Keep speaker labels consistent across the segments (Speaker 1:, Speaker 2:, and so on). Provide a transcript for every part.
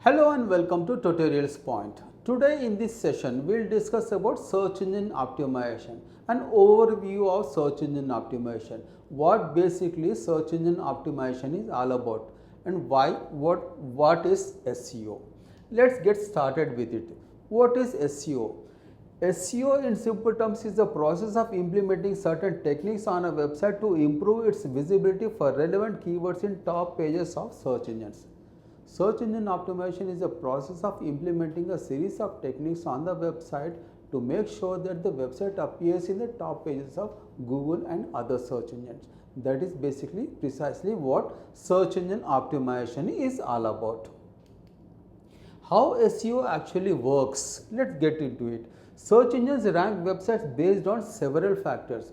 Speaker 1: Hello and welcome to Tutorials Point. Today in this session we'll discuss about search engine optimization, an overview of search engine optimization, what basically search engine optimization is all about and what is SEO. Let's get started with it. What is SEO? SEO in simple terms is the process of implementing certain techniques on a website to improve its visibility for relevant keywords in top pages of search engines. Search engine optimization is a process of implementing a series of techniques on the website to make sure that the website appears in the top pages of Google and other search engines. That is basically precisely what search engine optimization is all about. How SEO actually works? Let's get into it. Search engines rank websites based on several factors.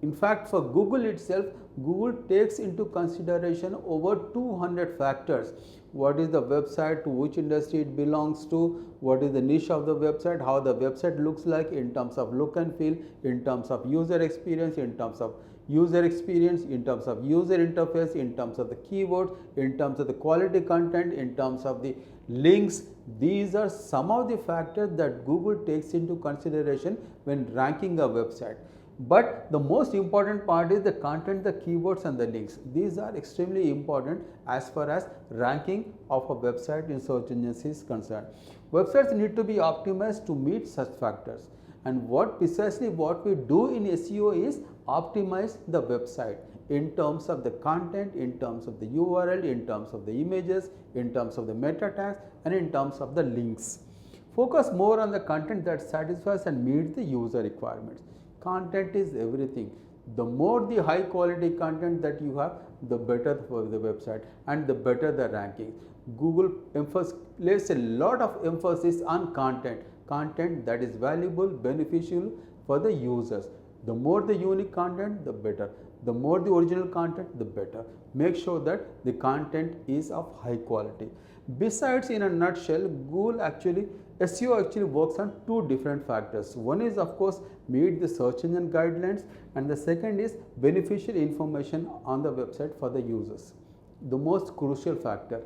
Speaker 1: In fact, for Google itself, Google takes into consideration over 200 factors. What is the website, to which industry it belongs to, what is the niche of the website, how the website looks like in terms of look and feel, in terms of user experience, in terms of user interface, in terms of the keywords, in terms of the quality content, in terms of the links. These are some of the factors that Google takes into consideration when ranking a website. But the most important part is the content, the keywords and the links. These are extremely important as far as ranking of a website in search engines is concerned. Websites need to be optimized to meet such factors. And precisely what we do in SEO is optimize the website in terms of the content, in terms of the URL, in terms of the images, in terms of the meta tags and in terms of the links. Focus more on the content that satisfies and meets the user requirements. Content is everything. The more the high quality content that you have, the better for the website and the better the ranking. Google places a lot of emphasis on content that is valuable, beneficial for the users. The more the unique content, the better. The more the original content, the better. Make sure that the content is of high quality. Besides, in a nutshell, SEO actually works on two different factors. One is of course meet the search engine guidelines and the second is beneficial information on the website for the users. The most crucial factor.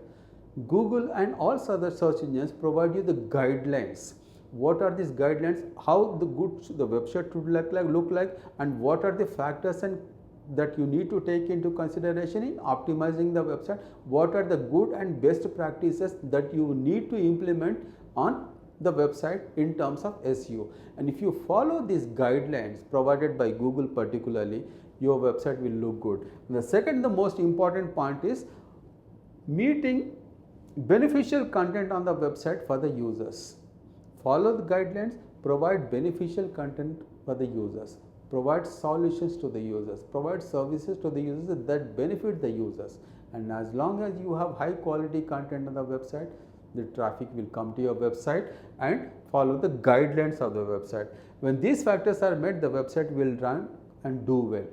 Speaker 1: Google and all other search engines provide you the guidelines. What are these guidelines? How the website should look like and what are the factors and that you need to take into consideration in optimizing the website. What are the good and best practices that you need to implement on the website in terms of SEO. And if you follow these guidelines provided by Google particularly, your website will look good. And the most important point is meeting beneficial content on the website for the users. Follow the guidelines, provide beneficial content for the users, provide solutions to the users, provide services to the users that benefit the users. And as long as you have high quality content on the website, the traffic will come to your website and follow the guidelines of the website. When these factors are met, the website will run and do well.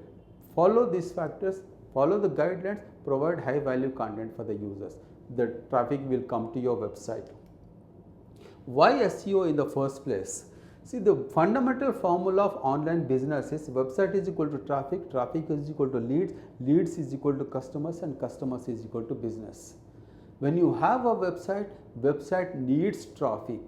Speaker 1: Follow these factors, follow the guidelines, provide high value content for the users. The traffic will come to your website. Why SEO in the first place? See, the fundamental formula of online business is website is equal to traffic, traffic is equal to leads, leads is equal to customers and customers is equal to business. When you have a website needs traffic.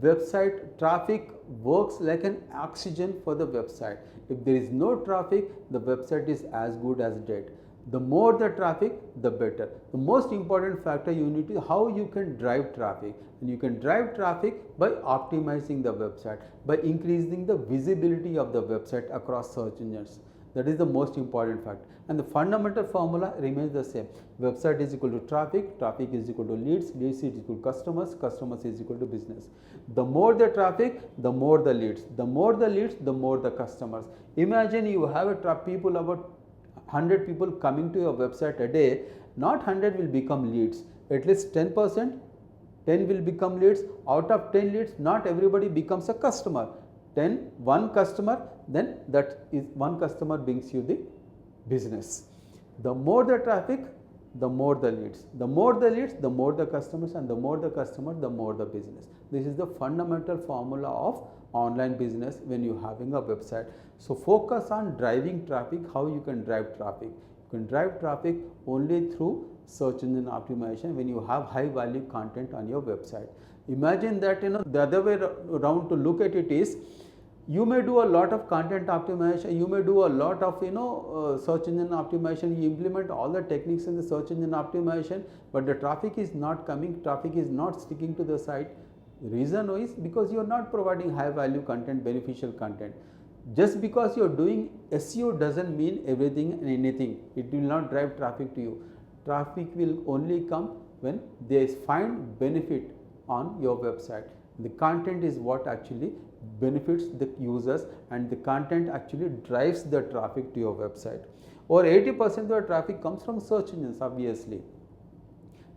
Speaker 1: Website traffic works like an oxygen for the website. If there is no traffic, the website is as good as dead. The more the traffic, the better. The most important factor you need to how you can drive traffic. And you can drive traffic by optimizing the website, by increasing the visibility of the website across search engines. That is the most important factor. And the fundamental formula remains the same. Website is equal to traffic, traffic is equal to leads, leads is equal to customers, customers is equal to business. The more the traffic, the more the leads. The more the leads, the more the customers. Imagine you have about 100 people coming to your website a day, not 100 will become leads. At least 10%, 10 will become leads. Out of 10 leads, not everybody becomes a customer. 1 customer, then that is 1 customer brings you the business. The more the traffic, the more the leads. The more the leads, the more the customers, and the more the customers, the more the business. This is the fundamental formula of online business when you are having a website. So focus on driving traffic. How you can drive traffic? You can drive traffic only through search engine optimization when you have high value content on your website. Imagine that, the other way around to look at it is, you may do a lot of content optimization, you may do a lot of search engine optimization, you implement all the techniques in the search engine optimization, but the traffic is not coming, traffic is not sticking to the site. The reason is because you are not providing high value content, beneficial content. Just because you are doing SEO doesn't mean everything and anything. It will not drive traffic to you. Traffic will only come when they find benefit on your website. The content is what actually benefits the users, and the content actually drives the traffic to your website. Or 80% of the traffic comes from search engines, obviously.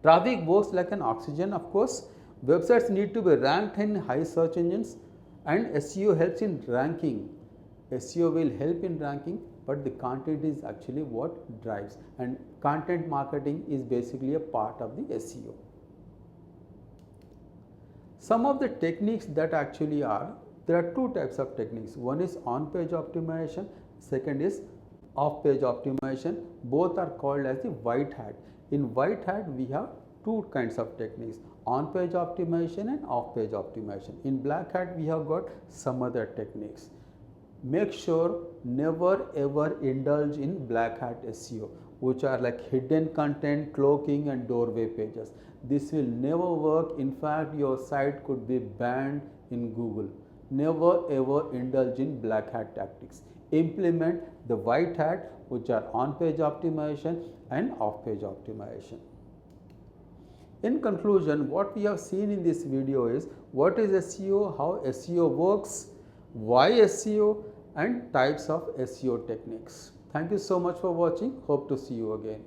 Speaker 1: Traffic works like an oxygen, of course. Websites need to be ranked in high search engines, and SEO helps in ranking. SEO will help in ranking, but the content is actually what drives, and content marketing is basically a part of the SEO. Some of the techniques that actually there are two types of techniques. One is on-page optimization, second is off-page optimization. Both are called as the white hat. In white hat, we have two kinds of techniques, on-page optimization and off-page optimization. In black hat, we have got some other techniques. Make sure never ever indulge in black hat SEO, which are like hidden content, cloaking and doorway pages. This will never work. In fact, your site could be banned in Google. Never ever indulge in black hat tactics. Implement the white hat, which are on-page optimization and off-page optimization. In conclusion, what we have seen in this video is what is SEO, how SEO works, why SEO, and types of SEO techniques. Thank you so much for watching. Hope to see you again.